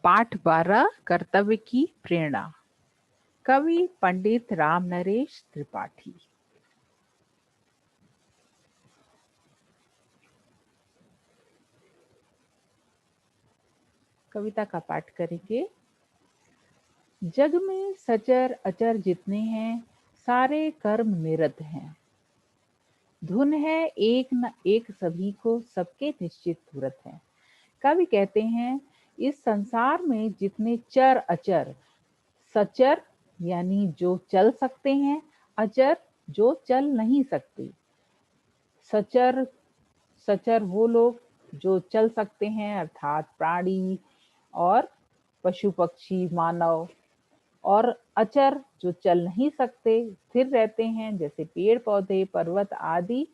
पाठ 12 कर्तव्य की प्रेरणा। कवि पंडित राम नरेश त्रिपाठी। कविता का पाठ करेंगे। जग में सचर अचर जितने हैं, सारे कर्म निरत हैं। धुन है एक न एक सभी को, सबके निश्चित तुरत है। कवि कहते हैं इस संसार में जितने चर अचर, सचर यानी जो चल सकते हैं, अचर जो चल नहीं सकते। सचर सचर वो लोग जो चल सकते हैं, अर्थात प्राणी और पशु पक्षी मानव, और अचर जो चल नहीं सकते, स्थिर रहते हैं, जैसे पेड़ पौधे पर्वत आदि,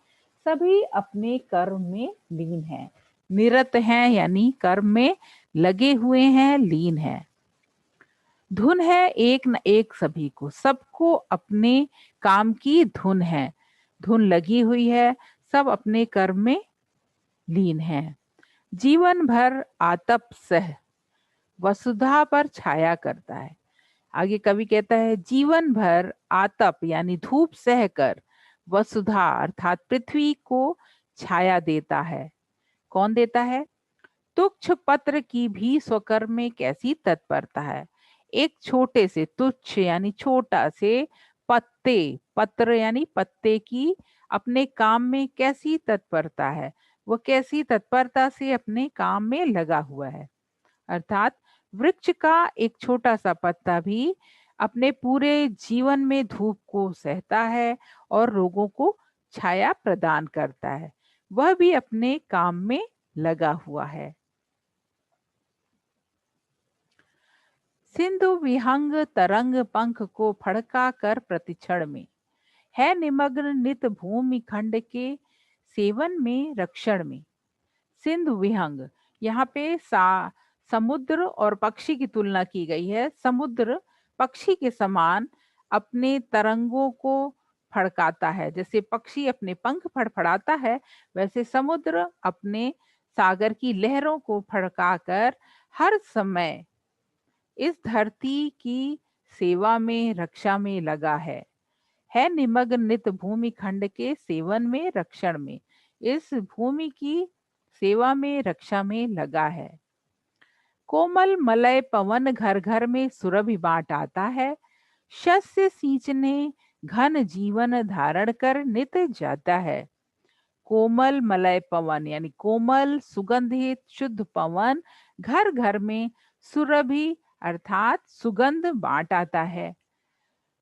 सभी अपने कर्म में लीन हैं, निरत हैं, यानी कर्म में लगे हुए हैं, लीन हैं। धुन है एक न एक सभी को, सबको अपने काम की धुन है, धुन लगी हुई है, सब अपने कर्म में लीन है। जीवन भर आतप सह वसुधा पर छाया करता है। आगे कवि कहता है जीवन भर आतप यानी धूप सहकर वसुधा अर्थात पृथ्वी को छाया देता है। कौन देता है? तुच्छ पत्र की भी स्वकर्म में कैसी तत्परता है। एक छोटे से, तुच्छ यानी छोटा से, पत्ते, पत्र यानी पत्ते की अपने काम में कैसी तत्परता है, वो कैसी तत्परता से अपने काम में लगा हुआ है। अर्थात वृक्ष का एक छोटा सा पत्ता भी अपने पूरे जीवन में धूप को सहता है और लोगों को छाया प्रदान करता है, वह भी अपने काम में लगा हुआ है। सिंधु विहंग तरंग पंख को फड़का कर प्रतिक्षण में, है निमग्न नित भूमि खंड के सेवन में रक्षण में। सिंधु विहंग, यहाँ पे समुद्र और पक्षी की तुलना की गई है। समुद्र पक्षी के समान अपने तरंगों को फड़काता है, जैसे पक्षी अपने पंख फड़फड़ाता है, वैसे समुद्र अपने सागर की लहरों को फड़काकर हर समय इस धरती की सेवा में, रक्षा में लगा है निमग्न नित भूमि खंड के सेवन में रक्षण में, इस भूमि की सेवा में, रक्षा में लगा है। कोमल मलय पवन घर घर में सुरभि बांट आता है, शस्य सींचने घन जीवन धारण कर नित जाता है। कोमल मलय पवन यानी कोमल सुगंधित शुद्ध पवन घर घर में सुरभि अर्थात सुगंध बांट आता है।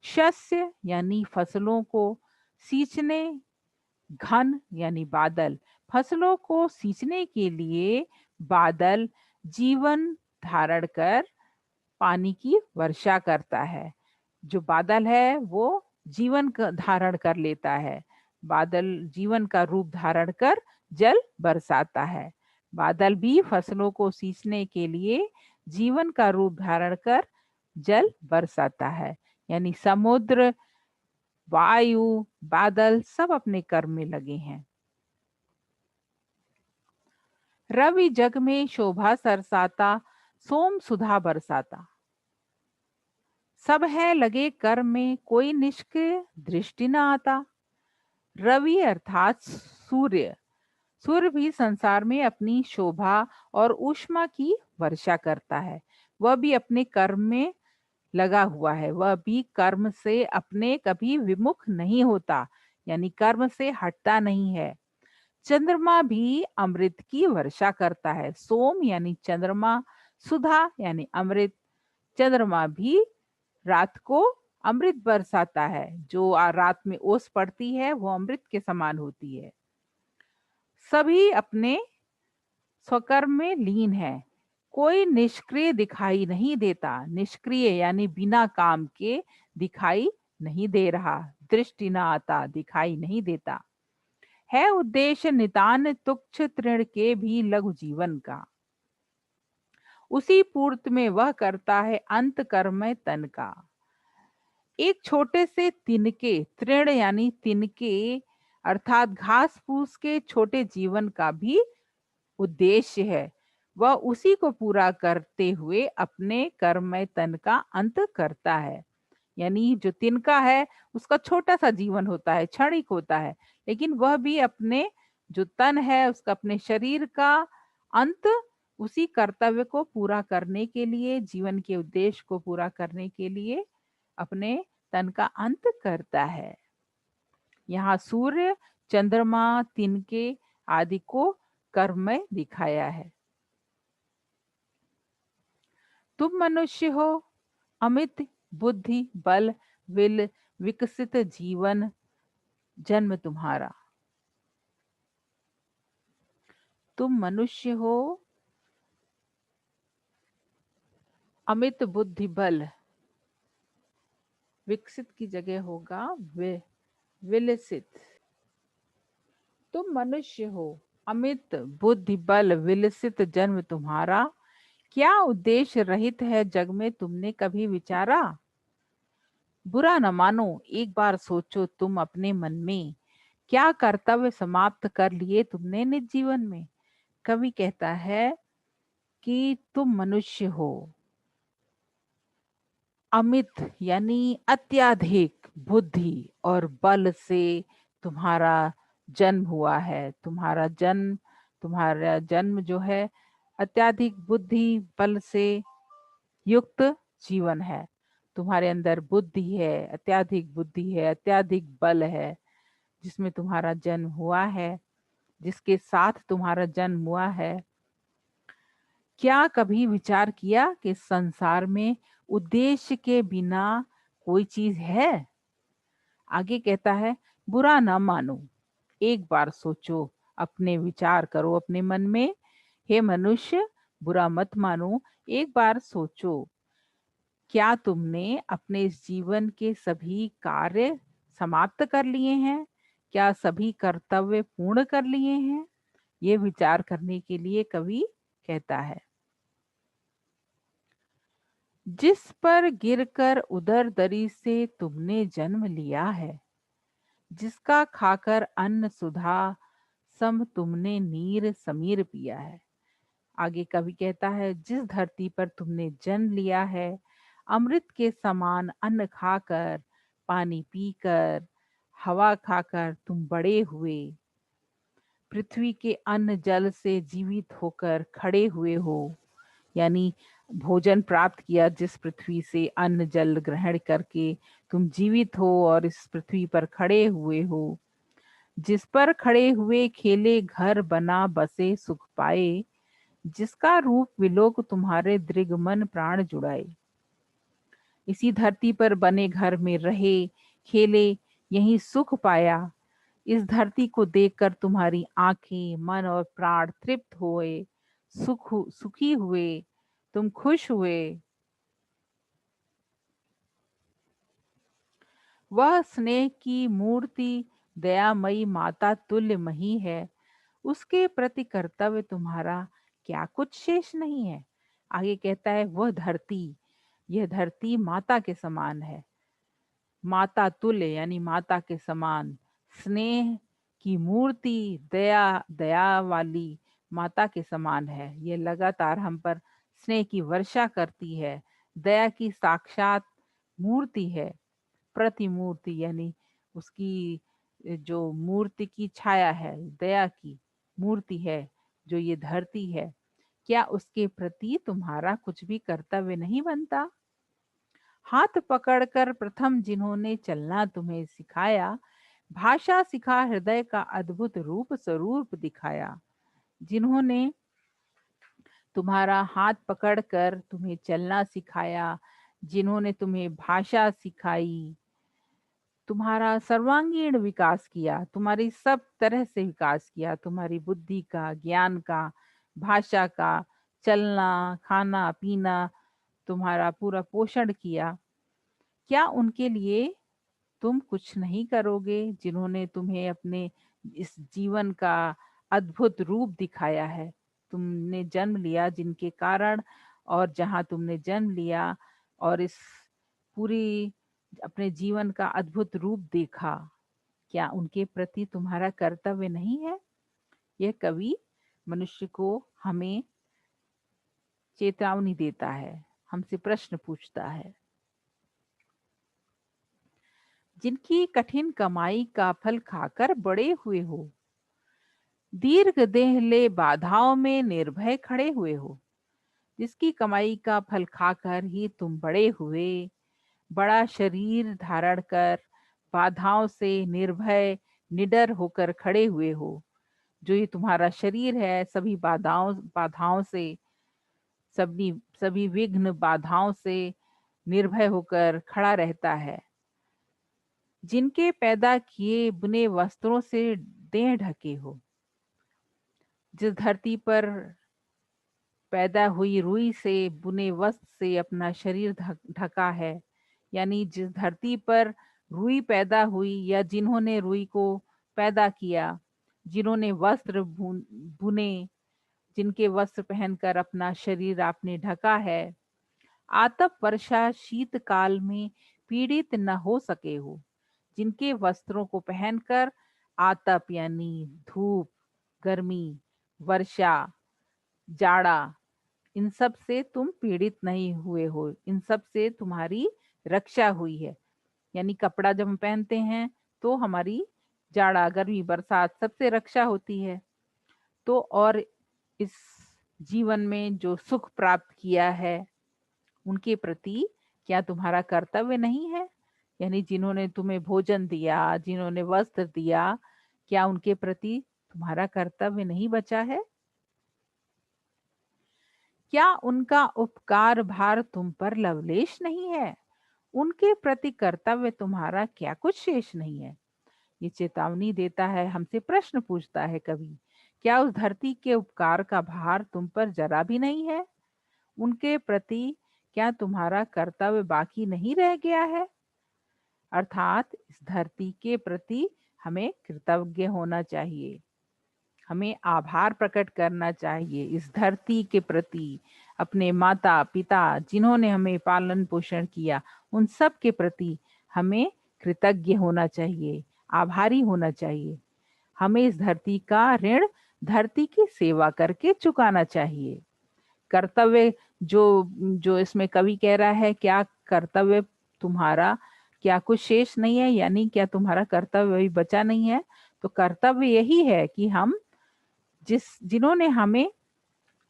शस्य यानी फसलों को, सींचने घन यानी बादल, फसलों को सींचने के लिए बादल जीवन धारण कर पानी की वर्षा करता है। जो बादल है वो जीवन का धारण कर लेता है, बादल जीवन का रूप धारण कर जल बरसाता है। बादल भी फसलों को सींचने के लिए जीवन का रूप धारण कर जल बरसाता है। यानी समुद्र, वायु, बादल सब अपने कर्म में लगे हैं। रवि जग में शोभा सरसाता, सोम सुधा बरसाता। सब है लगे कर्म में, कोई निष्क्रिय दृष्टि न आता। रवि अर्थात सूर्य, सूर्य भी संसार में अपनी शोभा और ऊष्मा की वर्षा करता है। वह भी अपने कर्म में लगा हुआ है, वह भी कर्म से अपने कभी विमुख नहीं होता, यानी कर्म से हटता नहीं है। चंद्रमा भी अमृत की वर्षा करता है। सोम यानी चंद्रमा, सुधा यानी अमृत, चंद्रमा भी रात को अमृत बरसाता है। जो रात में ओस पड़ती है वो अमृत के समान होती है। सभी अपने स्वकर्म में लीन है, कोई निष्क्रिय दिखाई नहीं देता। निष्क्रिय यानी बिना काम के दिखाई नहीं दे रहा, दृष्टि न आता, दिखाई नहीं देता। है उद्देश्य नितान तुच्छ तृण के भी लघु जीवन का, उसी पूर्त में वह करता है अंत कर्म तन का। एक छोटे से तिनके, तृण यानी तिनके अर्थात घास फूस के छोटे जीवन का भी उद्देश्य है, वह उसी को पूरा करते हुए अपने कर्ममय तन का अंत करता है। यानी जो तिनका है उसका छोटा सा जीवन होता है, क्षणिक होता है, लेकिन वह भी अपने जो तन है उसका, अपने शरीर का अंत उसी कर्तव्य को पूरा करने के लिए, जीवन के उद्देश्य को पूरा करने के लिए अपने तन का अंत करता है। यहाँ सूर्य, चंद्रमा, तिनके आदि को कर्ममय दिखाया है। तुम मनुष्य हो, अमित बुद्धि बल विल विकसित जीवन जन्म तुम्हारा। तुम मनुष्य हो, अमित बुद्धि बल, विकसित की जगह होगा विलसित। तुम मनुष्य हो, अमित बुद्धि बल विलसित जन्म तुम्हारा। क्या उद्देश्य रहित है जग में, तुमने कभी विचारा? बुरा न मानो, एक बार सोचो तुम अपने मन में, क्या कर्तव्य समाप्त कर लिए तुमने निज जीवन में। कवि कहता है कि तुम मनुष्य हो, अमित यानी अत्याधिक बुद्धि और बल से तुम्हारा जन्म हुआ है। तुम्हारा जन्म जो है अत्याधिक बुद्धि बल से युक्त जीवन है। तुम्हारे अंदर बुद्धि है, अत्याधिक बल है, जिसमें तुम्हारा जन्म हुआ है, जिसके साथ तुम्हारा जन्म हुआ है। क्या कभी विचार किया कि संसार में उद्देश्य के बिना कोई चीज है? आगे कहता है, बुरा ना मानो, एक बार सोचो, अपने विचार करो अपने मन में। हे मनुष्य, बुरा मत मानो, एक बार सोचो, क्या तुमने अपने इस जीवन के सभी कार्य समाप्त कर लिए हैं? क्या सभी कर्तव्य पूर्ण कर लिए हैं? ये विचार करने के लिए कवि कहता है। जिस पर गिरकर उदर दरी से तुमने जन्म लिया है, जिसका खाकर अन्न सुधा सम तुमने नीर समीर पिया है। आगे कवि कहता है, जिस धरती पर तुमने जन्म लिया है, अमृत के समान अन्न खाकर, पानी पीकर, हवा खाकर तुम बड़े हुए, पृथ्वी के अन्न जल से जीवित होकर खड़े हुए हो। यानी भोजन प्राप्त किया, जिस पृथ्वी से अन्न जल ग्रहण करके तुम जीवित हो और इस पृथ्वी पर खड़े हुए हो। जिस पर खड़े हुए खेले घर बना बसे सुख पाए, जिसका रूप विलोक तुम्हारे दृग मन प्राण जुड़ाए। इसी धरती पर बने घर में रहे, खेले, यही सुख पाया। इस धरती को देखकर तुम्हारी आंखें, मन और प्राण तृप्त हुए, सुखी हुए, तुम खुश हुए। वह स्नेह की मूर्ति दयामयी माता तुल्य मही है, उसके प्रति कर्तव्य तुम्हारा क्या कुछ शेष नहीं है। आगे कहता है, वह धरती, यह धरती माता के समान है, माता तुल्य यानी माता के समान, स्नेह की मूर्ति, दया वाली माता के समान है। ये लगातार हम पर स्नेह की वर्षा करती है, दया की साक्षात मूर्ति है, प्रतिमूर्ति यानी उसकी जो मूर्ति की छाया है, दया की मूर्ति है जो ये धरती है। क्या उसके प्रति तुम्हारा कुछ भी कर्तव्य नहीं बनता? हाथ पकड़कर प्रथम जिन्होंने चलना तुम्हें सिखाया, भाषा सिखा हृदय का अद्भुत रूप स्वरूप दिखाया। जिन्होंने तुम्हारा हाथ पकड़कर तुम्हें चलना सिखाया, जिन्होंने तुम्हें भाषा सिखाई, तुम्हारा सर्वांगीण विकास किया, तुम्हारी सब तरह से विकास किया, तुम्हारी बुद्धि का, ज्ञान का, भाषा का, चलना, खाना पीना, तुम्हारा पूरा पोषण किया। क्या उनके लिए तुम कुछ नहीं करोगे, जिन्होंने तुम्हें अपने इस जीवन का अद्भुत रूप दिखाया है? तुमने जन्म लिया जिनके कारण, और जहाँ तुमने जन्म लिया और इस पूरी अपने जीवन का अद्भुत रूप देखा, क्या उनके प्रति तुम्हारा कर्तव्य नहीं है? यह कवि मनुष्य को, हमें चेतावनी देता है, हमसे प्रश्न पूछता है। जिनकी कठिन कमाई का फल खाकर बड़े हुए हो, दीर्घ देह ले बाधाओं में निर्भय खड़े हुए हो। जिसकी कमाई का फल खाकर ही तुम बड़े हुए, बड़ा शरीर धारण कर बाधाओं से निर्भय निडर होकर खड़े हुए हो। जो ये तुम्हारा शरीर है, सभी बाधाओं बाधाओं से, सभी सभी विघ्न बाधाओं से निर्भय होकर खड़ा रहता है। जिनके पैदा किए बुने वस्त्रों से देह ढके हो। जिस धरती पर पैदा हुई रुई से बुने वस्त्र से अपना शरीर ढका है, यानी जिस धरती पर रुई पैदा हुई या जिन्होंने रुई को पैदा किया, जिन्होंने वस्त्र बुने, जिनके वस्त्र पहनकर अपना शरीर आपने ढका है, आतप वर्षा शीत काल में पीड़ित न हो सके हो। जिनके वस्त्रों को पहनकर आतप यानी धूप, गर्मी, वर्षा, जाड़ा, इन सब से तुम पीड़ित नहीं हुए हो, इन सब से तुम्हारी रक्षा हुई है। यानी कपड़ा जब हम पहनते हैं तो हमारी जाड़ा, गर्मी, बरसात सबसे रक्षा होती है। तो और इस जीवन में जो सुख प्राप्त किया है, उनके प्रति क्या तुम्हारा कर्तव्य नहीं है? यानी जिन्होंने तुम्हें भोजन दिया, जिन्होंने वस्त्र दिया, क्या उनके प्रति तुम्हारा कर्तव्य नहीं बचा है? क्या उनका उपकार भार तुम पर लवलेश नहीं है? उनके प्रति कर्तव्य तुम्हारा क्या कुछ शेष नहीं है? ये चेतावनी देता है, हमसे प्रश्न पूछता है कवि। क्या उस धरती के उपकार का भार तुम पर जरा भी नहीं है? उनके प्रति क्या तुम्हारा कर्तव्य बाकी नहीं रह गया है? अर्थात इस धरती के प्रति हमें कृतज्ञ होना चाहिए, हमें आभार प्रकट करना चाहिए इस धरती के प्रति, अपने माता पिता जिन्होंने हमें पालन पोषण किया, उन सब के प्रति हमें कृतज्ञ होना चाहिए, आभारी होना चाहिए। हमें इस धरती का ऋण धरती की सेवा करके चुकाना चाहिए। कर्तव्य जो जो इसमें कवि कह रहा है, क्या कर्तव्य तुम्हारा क्या कुछ शेष नहीं है, यानी क्या तुम्हारा कर्तव्य अभी बचा नहीं है? तो कर्तव्य यही है कि हम जिन्होंने हमें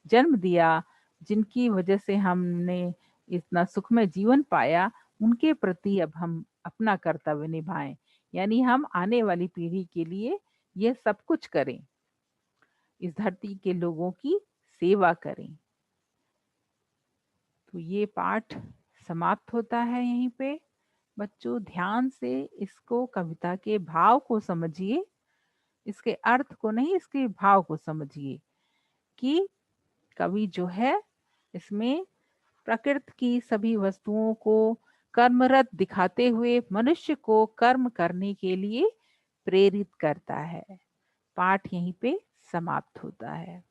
जन्म दिया, जिनकी वजह से हमने इतना सुखमय जीवन पाया, उनके प्रति अब हम अपना कर्तव्य निभाएं। यानी हम आने वाली पीढ़ी के लिए ये सब कुछ करें, इस धरती के लोगों की सेवा करें। तो ये पाठ समाप्त होता है यहीं पे। बच्चों ध्यान से इसको, कविता के भाव को समझिए, इसके अर्थ को नहीं, इसके भाव को समझिए कि कवि जो है इसमें प्रकृति की सभी वस्तुओं को कर्मरत दिखाते हुए मनुष्य को कर्म करने के लिए प्रेरित करता है। पाठ यहीं पे समाप्त होता है।